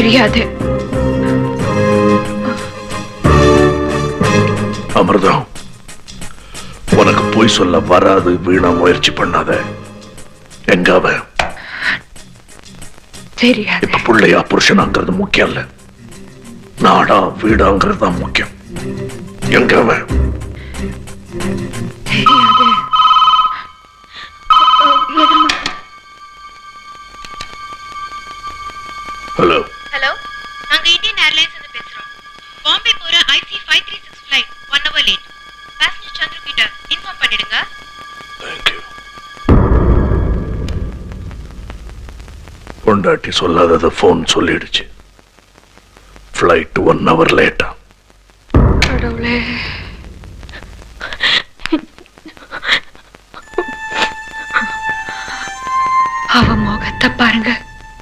தெரியாது. அமிர்தம், உனக்கு போய் சொல்ல வராது. வீணா முயற்சி பண்ணாத. எங்க அவன்? தெரியாது. இப்ப பிள்ளையா புருஷனாங்கிறது முக்கியம் இல்ல, நாடா வீடாங்கிறது தான் முக்கியம். எங்க அவன்? தெரியாது. ஹலோ ஹலோ, நாங்க இந்தியன் ஏர்லைன்ஸ் இருந்து பேசுறோம். பாம்பே போற IC536 flight 1 hour late. Passenger Chandru கிட்ட இன்ஃபார்ம் பண்ணிடுங்க. தேங்க்யூ. பொண்டாட்டி சொல்லாதத போன் சொல்லிடுச்சு. ஃளைட் 1 hour லேட்டா. கடவுளே, அவ முகத்தை பாருங்க.